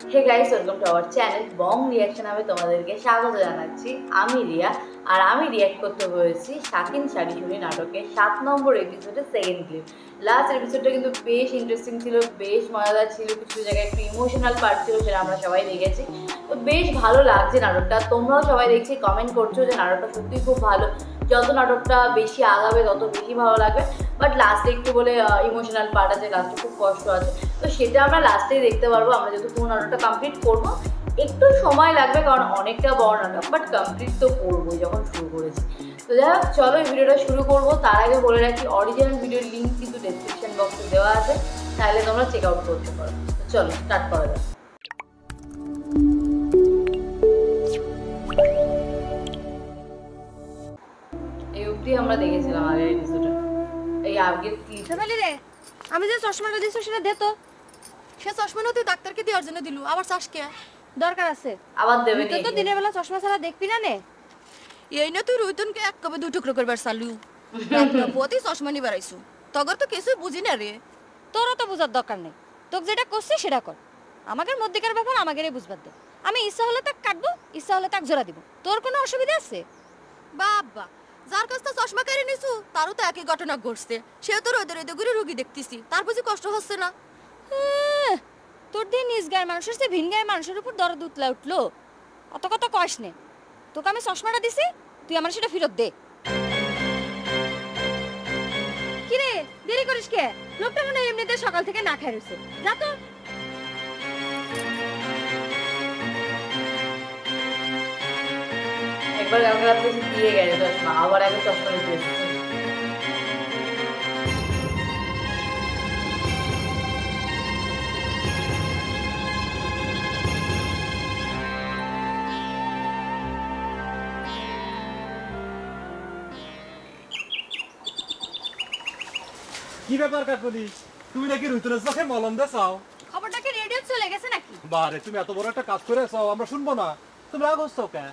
Hey guys, welcome to our channel Bong reaction. আমি তোমাদেরকে স্বাগত জানাচ্ছি। আমি রিয়া, আর আমি রিয়াক্ট করতে হয়েছি শাকিন শাড়িশুড়ি নাটকের 7 নম্বর এপিসোডের সেকেন্ড ক্লিপ। লাস্ট এপিসোডটা কিন্তু বেশ ইন্টারেস্টিং ছিল, বেশ মজাদার ছিল, কিছু জায়গায় একটু ইমোশনাল পার্ট ছিল, সেটা আমরা সবাই দেখেছি। তো বেশ ভালো লাগছে নাটকটা। তোমরাও সবাই দেখছি কমেন্ট করছো যে নাটকটা সত্যিই খুব ভালো। যত নাটকটা বেশি আগাবে তত বেশি ভালো লাগবে, বাট লাস্টে একটু বলে ইমোশনাল পার্ট আছে, লাস্টে খুব কষ্ট আছে। তো সেটা আমরা লাস্টেই দেখতে পারবো। আমরা যেহেতু পুরো নাটকটা কমপ্লিট করবো, একটু সময় লাগবে কারণ অনেকটা বড় নাটক, বাট কমপ্লিট তো করবোই যখন শুরু করেছি। তো যাই হোক, চলো এই ভিডিওটা শুরু করবো। তার আগে বলে রাখি, অরিজিনাল ভিডিওর লিঙ্ক কিন্তু ডেসক্রিপশন বক্সে দেওয়া আছে, তাহলে তোমরা চেক আউট করতে পারো। তো চলো স্টার্ট করা যাক। এই অবধি আমরা দেখেছিলাম আগের এপিসোডে, এই আগের ক্লিপ। রে আমি যে চশমাটা দিছি সেটা দে তো। সে চশমা না তুই ডাক্তারকে দেওয়ার জন্য দিলু, আবার চাষকে দরকার আছে আবার দেবে তুই তো দিনের বেলা চশমা ছাড়া দেখবি না নে। এই না তুই রুইতনকে এক কবে দুই টুকরো করবার চালু প্রতি চশমা নিবার আইসু, তগর তো কিছুই বুঝি না রে। তোরও তো বুঝার দরকার নেই, তোকে যেটা করছিস সেটা কর। আমাদের মধ্যেকার ব্যাপার আমাদেরই বুঝবার দে। আমি ইচ্ছা হলে তাক কাটবো, ইচ্ছা হলে তাক জোড়া দিব। তোর কোনো অসুবিধা আছে? বাবা, যার কাছ থেকে চশমা কেড়ে নিছু তারও তো একই ঘটনা ঘটছে। সেও তো রোদে রোদে করে রুগী দেখতেছি, তার বুঝি কষ্ট হচ্ছে না? তোর দিয়ে নিজ গায়ের মানুষের চেয়ে ভিন গায়ের মানুষের উপর দরদ উতলা উঠলো। অত কথা কস নে। তোকে আমি চশমাটা দিছি, তুই আমার সেটা ফেরত দে। কিরে দেরি করিস কে? লোকটা মনে হয় এমনিতে সকাল থেকে না খাই রয়েছে। যা তো। একবার আমাকে রাত্রে দিয়ে গেছে চশমা, আবার আগে চশমা নিতে এসেছে। কি ব্যাপার কাকুলি, তুমি নাকি রুইতনের চোখে মলম দেছাও? খবরটা কি রেডিও চলে গেছে নাকি? বারে, তুমি এত বড় একটা কাজ করেছো, আমরা শুনবো না? তুমি রাগ হচ্ছো কেন?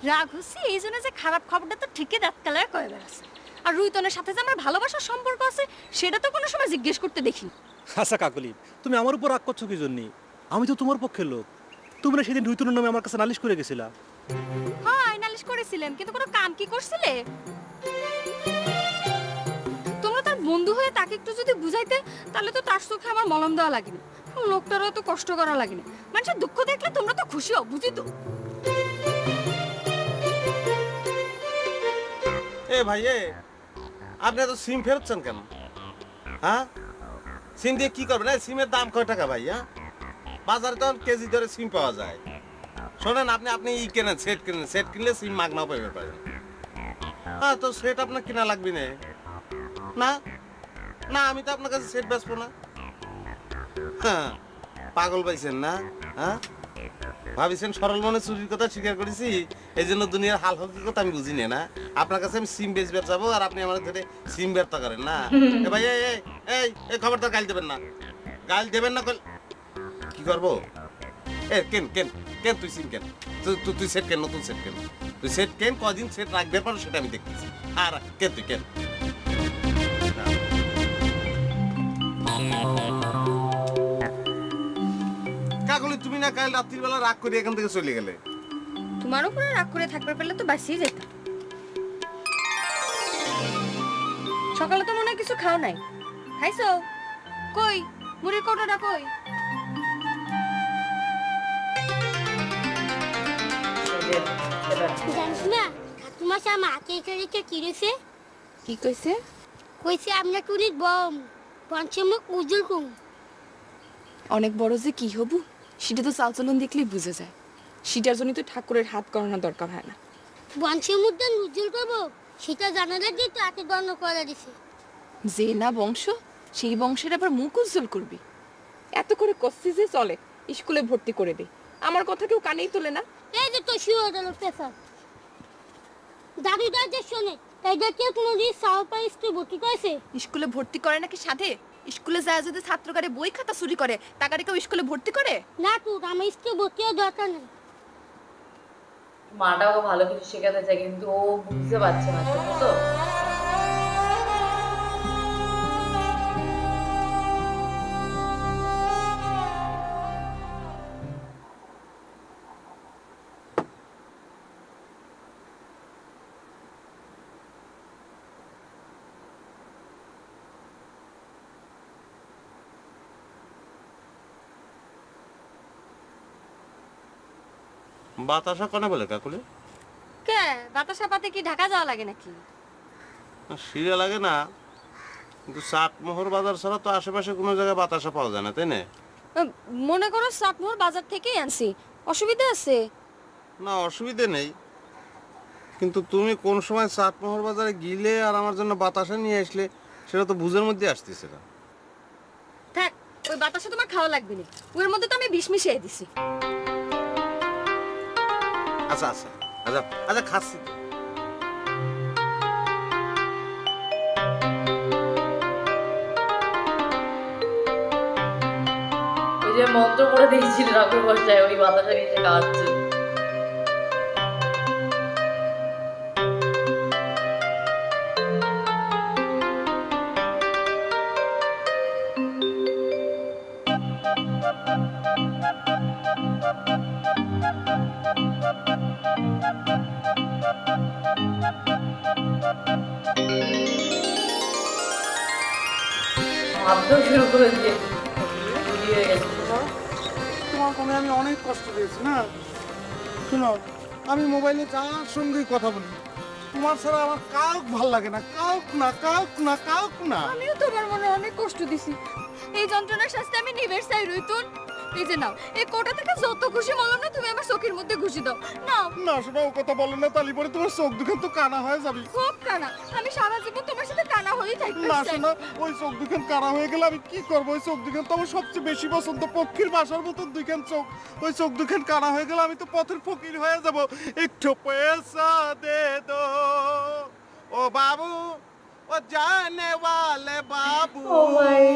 রাগ হচ্ছে এই জন্য যে খারাপ খবরটা তো ঠিকই দাঁত কালায় কয়ে বেড়াচ্ছে। আর রুইতনের সাথে যে আমার ভালোবাসার সম্পর্ক আছে সেটা তো কোনো সময় জিজ্ঞেস করতে দেখিনি। আচ্ছা কাকুলি, তুমি আমার উপর রাগ করছো কি জন্য? আমি তো তোমার পক্ষের লোক। তুমি না সেদিন রুইতনের নামে আমার কাছে নালিশ করে গেছিলা? হ্যাঁ, নালিশ করেছিলাম, কিন্তু কোনো কাম কি করছিলে? তোমরা তার বন্ধু হয়ে তাকে একটু যদি বুঝাইতে, তাহলে তো তার চোখে আমার মলম দেওয়া লাগেনি, লোকটারও তো কষ্ট করা লাগেনি। মানুষের দুঃখ দেখলে তোমরা তো খুশি হও, বুঝি তো। এ ভাই, আপনি এত সিম ফেরতছেন কেন? হ্যাঁ, সিম দিয়ে কি করবেন? সিমের দাম কয় টাকা ভাই? হ্যাঁ, বাজারে তো কেজি ধরে সিম পাওয়া যায়। শোনেন, আপনি আপনি ই কেনেন, সেট কেনেন। সেট কিনলে সিম মাগনাও পেতে পারেন। হ্যাঁ, তো সেট আপনার কিনা লাগবে না। না না, আমি তো আপনার কাছে সেট বেচবো না। হ্যাঁ, পাগল পাইছেন না? হ্যাঁ, ভাবিছেন সরল মনে চুরির কথা স্বীকার করেছি, এই জন্য দুনিয়ার হাল হকিকত আমি বুঝি না। আপনার কাছে আমি সিম বেচ যাবো, আর আপনি আমার ধরে সিম ব্যর্থ করেন না। এ ভাই, এই এই এই খবরদার গাল দেবেন না, গাল দেবেন না। কি করবো? কেন কেন কেন তুই সিম কেন? তুই সেট কেন? নতুন সেট কেন? তুই সেট কেন? কদিন সেট রাখবে পারো সেটা আমি দেখতেছি। আর কেন তুই কেন? কাকলি, তুমি না কাল রাত্রিবেলা রাগ করে এখান থেকে চলে গেলে? তোমার উপরে রাগ করে থাকবার পেলে তো বাঁচিয়ে যেত। সকালে তো মনে হয় কিছু খাও নাই। খাইছো? কই মুড়ির কৌটোটা কই? জানিস না ঠাকুমা সা মাকে এসে কিরেছে? কি কইছে? কইছে আমরা টুরির বম পঞ্চমুখ উজ্জ্বল কুম। অনেক বড় যে কি হবু সেটা তো চালচলন দেখলেই বুঝে যায়। সেটার জন্য তো ঠাকুরের হাত করানোর দরকার হয় না। বংশমুদ্দান উজ্জ্বল করবো সেটা জানা লাগে তো এত গণ্য করা দিছে। যে না বংশ, সেই বংশের আবার মুখ উজ্জ্বল করবি। এত করে কষছি যে চলে, স্কুলে ভর্তি করে দে। আমার কথা কেউ কানেই তোলে না। এই যে তো শিওর হলো পেশা দাবিদার যে শোনে, তাই দেখে কোনো দিন সাহপা স্কুলে ভর্তি করেছে? স্কুলে ভর্তি করে নাকি সাধে? স্কুলে যায় যদি ছাত্রকারে বই খাতা চুরি করে, টাকারে কেউ স্কুলে ভর্তি করে না? তো আমার স্কুলে ভর্তি হওয়ার দরকার নেই। মাটা ওকে ভালো কিছু শেখাতে চায়, কিন্তু ও বুঝতে পারছে না। তো বাতাসা কনে বলে কাকুলি? কে বাতাসা পাতে কি ঢাকা যাওয়া লাগে নাকি? সিরিয়া লাগে না, কিন্তু চাটমোহর বাজার ছাড়া তো আশেপাশে কোনো জায়গায় বাতাসা পাওয়া যায় না, তাই না? মনে করো চাটমোহর বাজার থেকেই আনছি, অসুবিধা আছে? না, অসুবিধে নেই, কিন্তু তুমি কোন সময় চাটমোহর বাজারে গিলে আর আমার জন্য বাতাসা নিয়ে আসলে সেটা তো বুঝের মধ্যে আসতেছে না। থাক, ওই বাতাসা তোমার খাওয়া লাগবে না, ওর মধ্যে তো আমি বিষ মিশিয়ে দিছি। আচ্ছা আচ্ছা আচ্ছা আচ্ছা, খাচ্ছি তো। ওই যে মন্ত্র পড়ে দিয়েছিল ঠাকুর বসায়, ওই বাতাসা নিয়ে এসে খাওয়াচ্ছে। ভাবতেও শুরু করে দিয়ে চুরি হয়ে গেছে। তোমার ফোনে আমি অনেক কষ্ট পেয়েছি না। শোনো, আমি মোবাইলে যার সঙ্গেই কথা বলি, তোমার ছাড়া আমার কাউক ভাল লাগে না, কাউক না, কাউক না, কাউক না। আমিও তোমার মনে অনেক কষ্ট দিছি, এই যন্ত্রণার শাস্তি আমি নিবের চাই রইতুন। এই যে নাও, এই কোটা থেকে যত খুশি বললাম না, তুমি আমার চোখের মধ্যে ঘুষি দাও। নাও না শোনো, ও কথা বলো না, তালি পরে তোমার চোখ দুখান তো কানা হয়ে যাবে। খুব কানা, আমি সারা জীবন তোমার সাথে কানা হয়েই থাকতে না চাই। শোনো, ওই চোখ দুখান কানা হয়ে গেলে আমি কি করবো? ওই চোখ দুখান তো আমার সবচেয়ে বেশি পছন্দ, পক্ষীর বাসার মতন দুখান চোখ। ওই চোখ দুখান কানা হয়ে গেলে আমি তো পথের ফকির হয়ে যাব। একটু পয়সা দে দো ও বাবু, ও জানে ওয়ালে বাবু, ও ভাই,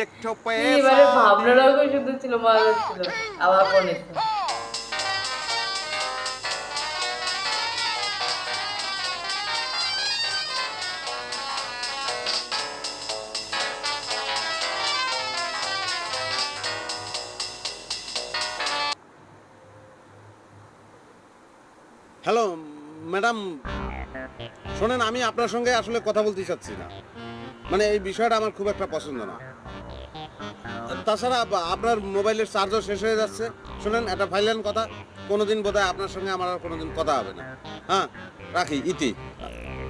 একটু এবারে পয়সা। ভাবনাটাও খুব সুন্দর ছিল, মজা ছিল। আবার ফোন এসছে। হ্যালো ম্যাডাম, শোনেন, আমি আপনার সঙ্গে আসলে কথা বলতে চাচ্ছি না, মানে এই বিষয়টা আমার খুব একটা পছন্দ না। তাছাড়া আপনার মোবাইলের চার্জও শেষ হয়ে যাচ্ছে। শোনেন, একটা ফাইলেন কথা, কোনোদিন বোধহয় আপনার সঙ্গে আমার আর কোনোদিন কথা হবে না। হ্যাঁ, রাখি, ইতি,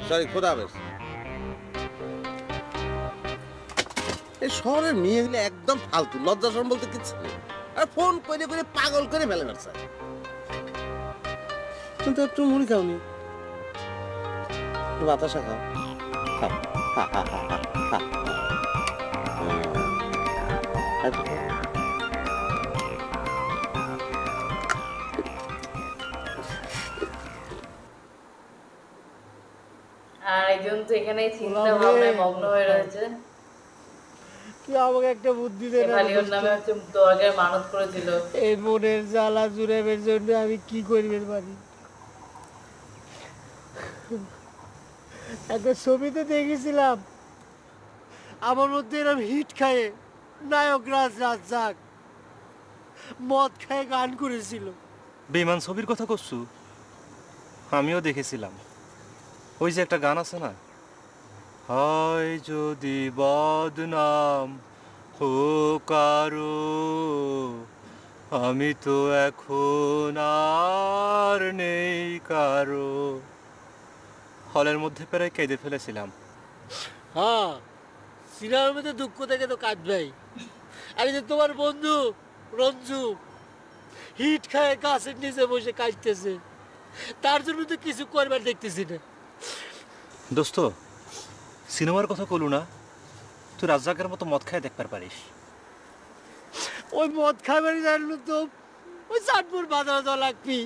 সরি, খোদা হাফেজ। এই শহরের মেয়েগুলো একদম ফালতু, লজ্জা শরম বলতে কিচ্ছু নেই, আর ফোন করে করে পাগল করে ফেলে বেড়াচ্ছে। কিন্তু একটু মুড়ি খাওনি, একটু বাতাসা খাও, খাও, হা হা হা হা হা। আর একজন তো এখানে চিন্তা ভাবনায় মগ্ন হয়ে রয়েছে। তুই আমাকে একটা বুদ্ধি দে না। শেফালি ওর নামে হচ্ছে দরগায় মানত করেছিল। এই মনের জ্বালা জুড়াবের জন্য আমি কি করবে পারি? একটা ছবিতে দেখেছিলাম, আমার মধ্যে এরকম হিট খায়ে নায়ক রাজ্জাক মদ খায় গান করেছিল। বেঈমান ছবির কথা করছু? আমিও দেখেছিলাম। ওই যে একটা গান আছে না, হয় যদি বদনাম হোক কারো, আমি তো এখন আর নেই কারো। হলের মধ্যে প্রায় কেঁদে ফেলেছিলাম। হ্যাঁ, সিনেমার মধ্যে দুঃখ থেকে তো কাঁদবেই। আর এই যে তোমার বন্ধু রঞ্জু হিট খায় গাছের নিচে বসে কাঁদতেছে, তার জন্য তো কিছু করবার দেখতেছি না। দোস্ত, সিনেমার কথা কলু না, তুই রাজ্জাকের মতো মদ খায় দেখতে পারিস। ওই মদ খাবারই জানলো তো ওই চাঁদপুর বাজারে যাওয়া লাগবি।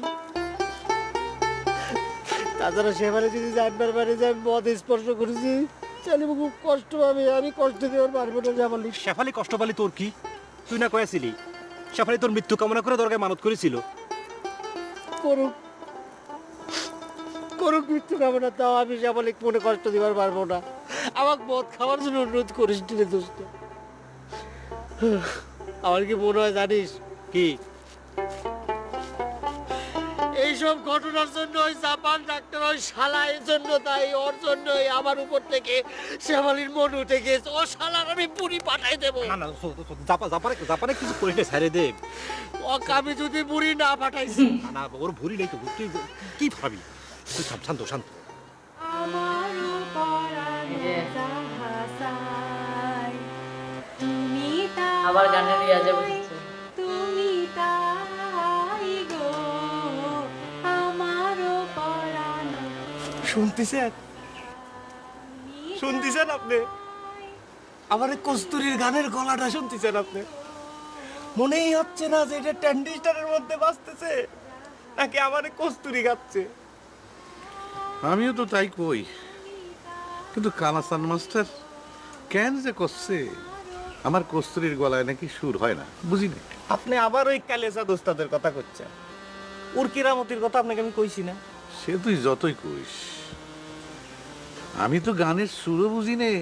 তাছাড়া সেবারে যদি জানবার পারে যে আমি মদ স্পর্শ করেছি, তাহলে খুব কষ্ট পাবে। আমি কষ্ট দেওয়ার পারবো না। জামালি, শেফালি কষ্ট পালি তোর কি? তুই না কয়েছিলি শেফালি তোর মৃত্যু কামনা করে দরগায় মানত করেছিল। করুক করুক মৃত্যু কামনা, তাও আমি জামালিক মনে কষ্ট দেওয়ার পারবো না। আমাকে মদ খাওয়ার জন্য অনুরোধ করিস রে দোস্ত। আমার কি মনে হয় জানিস কি? এই এইসব ঘটনার জন্য ওই জাপান ডাক্তার ওই শালা এর জন্য তাই ওর জন্যই আমার উপর থেকে শ্যামালির মন উঠে গেছে। ও শালার আমি পুরি পাঠাই দেবো। না না জাপানে কিছু করিস না ছাড়ে দে। ওকে আমি যদি পুরি না পাঠাইছি না না ওর ভুরি নেই তো, তুই কি ভাবি? তুই শান্ত শান্ত। আবার গানের রিয়াজে বসেছে। তুমি তাই গো আমারও পরানো। শুনতেছেন আপনি? আমার কস্তুরীর গানের গলাটা শুনতেছেন আপনি? মনেই হচ্ছে না যে এটা ট্যান্ডিস্টারের মধ্যে বাজতেছে নাকি আমার কস্তুরী গাচ্ছে। আমিও তো তাই কই, কিন্তু কালাসান মাস্টার কেন যে করছে আমার কস্তুরীর গলায় নাকি সুর হয় না, বুঝি না। আপনি আবার ওই কালেসা দোস্তাদের কথা করছেন। ওর কিরামতির কথা আপনাকে আমি কইছি না? সে তুই যতই কইস, আমি তো গানের সুরও বুঝি নে,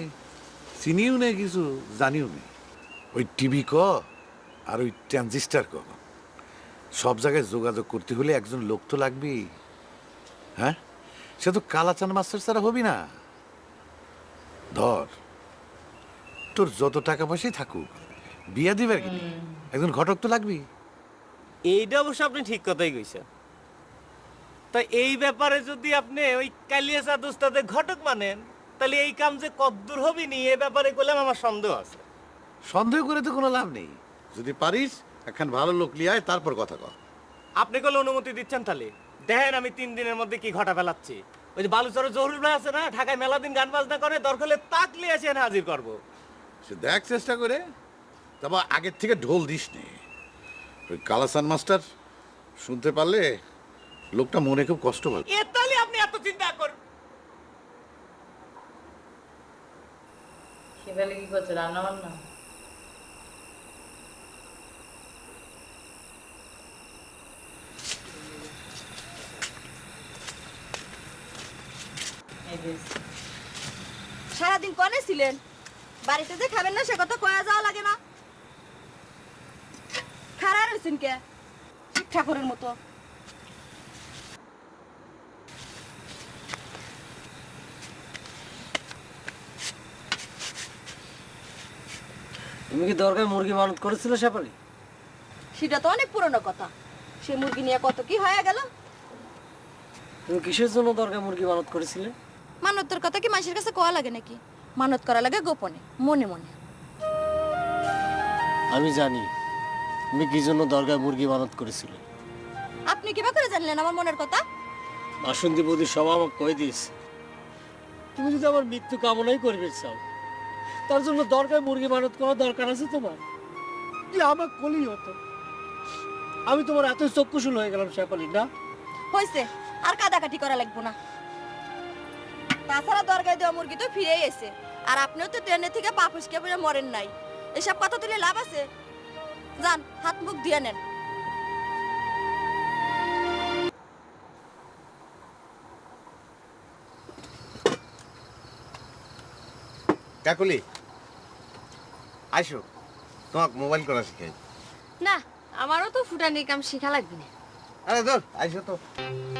চিনিও নে, কিছু জানিও নে। ওই টিভি ক আর ওই ট্রানজিস্টার ক, সব জায়গায় যোগাযোগ করতে হলে একজন লোক তো লাগবেই। হ্যাঁ, সে তো কালাচান মাস্টার ছাড়া হবি না। ধর তোর যত টাকা পয়সাই থাকুক, বিয়া দিবার গেলে একজন ঘটক তো লাগবি। এইটা অবশ্য আপনি ঠিক কথাই কইছেন। তা এই ব্যাপারে যদি আপনি ওই কালিয়াসা দোস্তাদের ঘটক মানেন, তাহলে এই কাম যে কদ্দূর হবি নি এ ব্যাপারে কইলাম আমার সন্দেহ আছে। সন্দেহ করে তো কোনো লাভ নেই, যদি পারিস একখান ভালো লোক লিয়ায় তারপর কথা কর। আপনি কলে অনুমতি দিচ্ছেন? তাহলে দেখেন আমি 3 দিনের মধ্যে কি ঘটা ফেলাচ্ছি। ওই যে বালুচরের জহুরুল ভাই আছে না, ঢাকায় মেলা দিন গান বাজনা করে, দরকার হলে তাক লিয়ে আসেন হাজির করবো। সে দেখ চেষ্টা করে, তারপর আগের থেকে ঢোল দিস নে। ওই কালাসান মাস্টার শুনতে পারলে লোকটা মনে খুব কষ্ট পাবে। তাহলে আপনি এত চিন্তা করেন। সেবেলে কি করছে? রান্না বান্না? সারাদিন কনে ছিলেন? বাড়িতে যে খাবেন না সে কথা কয়া যাওয়া লাগে না? খারাপ হয়েছেন কে ঠাকুরের মতো? তুমি কি দরকার মুরগি মানত করেছিল শেফালি? সেটা তো অনেক পুরনো কথা। সে মুরগি নিয়ে কত কি হয়ে গেল। তুমি কিসের জন্য দরকার মুরগি মানত করেছিলে? মানতের কথা কি মানুষের কাছে কয়া লাগে নাকি? মানত করা লাগে গোপনে, মনে মনে। আমি জানি তুমি কি জন্য দরকার মুরগি মানত করেছিলে। আপনি কিবা করে জানলেন আমার মনের কথা? বাসন্তী বৌদি সব আমাকে কয়ে দিয়েছে। তুমি যদি আমার মৃত্যু কামনাই করবে চাও, তার জন্য দরকার মুরগি মানত করার দরকার আছে তোমার? কি আমার কলি হতো, আমি তোমার এত চক্ষুশূল হয়ে গেলাম শেফালি না? হয়েছে, আর কাদাকাটি করা লাগবো না। তাছাড়া দরগায় দেওয়া মুরগি তো ফিরেই এসে, আর আপনিও তো ট্রেনের থেকে পা ফসকে পড়ে মরেন নাই। এসব কথা তুলে লাভ আছে? যান, হাত মুখ দিয়ে নেন। কাকুলি আইসো, তোমাকে মোবাইল করা শিখাই। না, আমারও তো ফুটানির কাম শিখা লাগবে না। আরে ধর আইসো তো,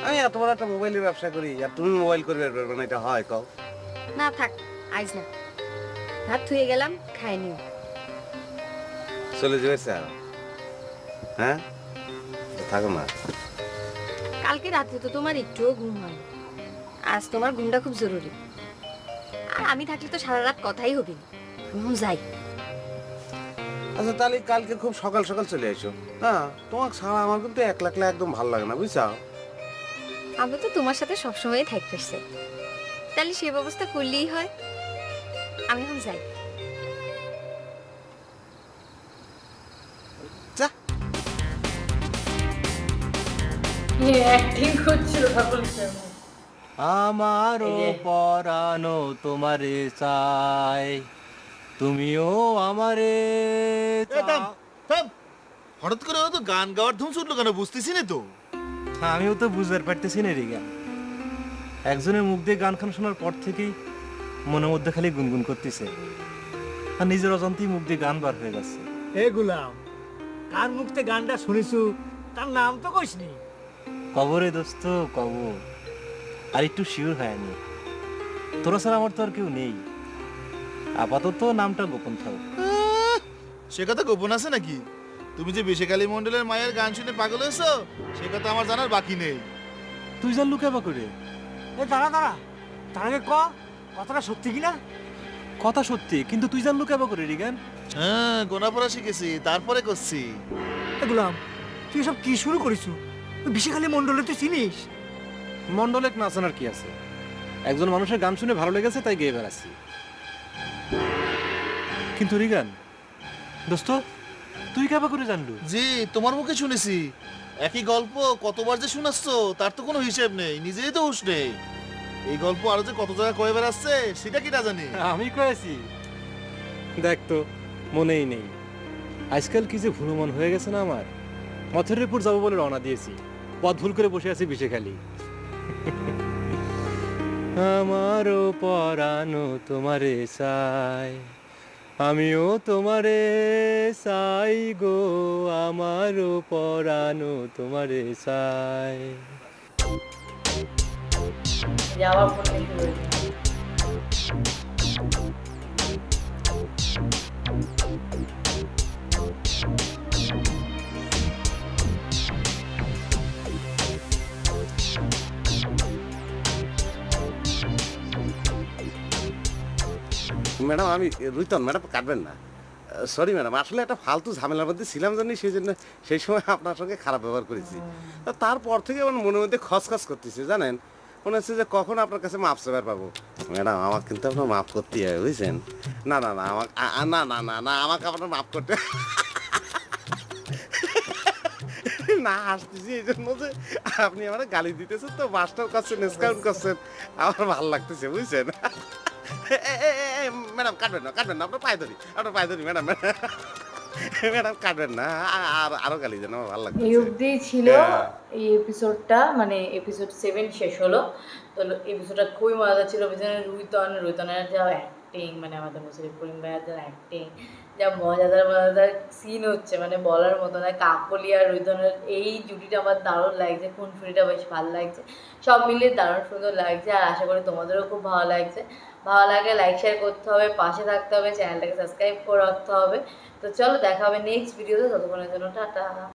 আমি এত বড় একটা মোবাইলের ব্যবসা করি আর তুমি মোবাইল করবে পারবে না, এটা হয় কও? না থাক, আইজ না। ভাত থুয়ে গেলাম, খাই নিও। চলে যাবে স্যার? হ্যাঁ থাকো না। কালকে রাতে তো তোমার একটুও ঘুম হয়, আজ তোমার ঘুমটা খুব জরুরি। আর আমি থাকলে তো সারা রাত কথাই হবে না। ঘুম যাই। আচ্ছা তাহলে কালকে খুব সকাল সকাল চলে আসো। হ্যাঁ, তোমাকে ছাড়া আমার কিন্তু একলা একলা একদম ভালো লাগে না, বুঝছাও? আমি তো তোমার সাথে সবসময় থাকতে চাই, তাহলে সে ব্যবস্থা করলেই হয়। আমি এখন যাই। যা অ্যাক্টিং করছিল সকল সময়। আমারও পরানো তোমারে চাই, তুমিও আমারে হঠাৎ করে তো গান গাওয়ার ধুম ছুটলো কেন বুঝতেছি না তো। আমিও তো বুঝতে পারতেছি না রে গান। একজনের মুখ দিয়ে গান খান শোনার পর থেকেই মনের মধ্যে খালি গুনগুন করতেছে, আর নিজের অজান্তেই মুখ দিয়ে গান বার হয়ে যাচ্ছে। এ গুলাম, কার মুখতে গানটা শুনিছু তার নাম তো কইসনি। কবরে দোস্ত কবর, আর একটু শিওর হয়নি। তোরা ছাড়া আমার তো আর কেউ নেই, আপাতত নামটা গোপন থাক। সে কথা গোপন আছে নাকি? তুমি যে বিশেখালী মন্ডলের মায়ের গান শুনে পাগল হয়েছো সে কথা আমার জানার বাকি নেই। তুই জানলু কেবা করে? এ দাঁড়া দাঁড়া, তার আগে ক কথাটা সত্যি কিনা। কথা সত্যি, কিন্তু তুই জানলু কেবা করে রিগান? হ্যাঁ, গোনা পড়া শিখেছি, তারপরে করছি। এগুলাম তুই সব কি শুরু করিস? বিশেখালী মন্ডলে তুই চিনিস? মন্ডলেক না জানার কি আছে, একজন মানুষের গান শুনে ভালো লেগেছে তাই গেয়ে বেড়াচ্ছি। কিন্তু রিগান দোস্ত, তুই কেবা করে জানলু? জি, তোমার মুখে শুনেছি। একই গল্প কতবার যে শোনাচ্ছ তার তো কোনো হিসেব নেই, নিজেই তো হুঁশ নেই। এই গল্প আরো যে কত জায়গায় কয়ে বেড়াচ্ছে সেটা কি না জানি। আমি কয়েছি, দেখ তো মনেই নেই। আজকাল কি যে ভুলো মন হয়ে গেছে না আমার। মথুরাপুর যাবো বলে রওনা দিয়েছি, পথ ভুল করে বসে আছি বিশেখালী। আমারও পরানো তোমারে চাই, আমিও তোমারে চাই গো, আমারও পরানো তোমারে চাই। যাওয়ার ফোন দেখে রয়েছে। ম্যাডাম আমি রুইতন, ম্যাডাম কাটবেন না। সরি ম্যাডাম, আসলে একটা ফালতু ঝামেলার মধ্যে ছিলাম জানি, সেই জন্য সেই সময় আপনার সঙ্গে খারাপ ব্যবহার করেছি। তারপর থেকে আমার মনের মধ্যে খসখস করতেছে জানেন, মনে হচ্ছে যে কখন আপনার কাছে মাপ চাবার পাবো। ম্যাডাম আমাকে কিন্তু আপনার মাফ করতেই হবে বুঝছেন। না না না আমাকে না না না না আমাকে আপনার মাফ করতে না আসতেছি এই জন্য যে আপনি আমার গালি দিতেছেন তো, মাস্টার করছেন, ডিসকাউন্ট করছেন, আমার ভালো লাগতেছে বুঝছেন। ম্যাডাম কাটবেন না, কাটবেন না, আপনার পায়ে ধরি, আপনার পায়ে ধরি ম্যাডাম। ম্যাডাম কাটবেন না, আরো গালি দেন, আমার ভালো লাগছে। এই অবধি ছিল এই এপিসোডটা, মানে এপিসোড 7 শেষ হলো। তো এপিসোডটা খুবই মজাদার ছিল। পিছনে রুইতনের যা অ্যাক্টিং, মানে আমাদের মুশারফ করিম ভাইয়ের যা অ্যাক্টিং, যা মজাদার মজাদার সিন হচ্ছে, মানে বলার মতো না। কাকলি আর রুইতনের এই জুটিটা আমার দারুণ লাগছে, খুনসুটিটা বেশ ভালো লাগছে, সব মিলিয়ে দারুণ সুন্দর লাগছে। আর আশা করি তোমাদেরও খুব ভালো লাগছে। ভালো লাগে লাইক শেয়ার করতে হবে, পাশে থাকতে হবে, চ্যানেলটাকে সাবস্ক্রাইব করে রাখতে হবে। তো চলো দেখা হবে নেক্সট ভিডিওতে, ততক্ষণের জন্য টাটা।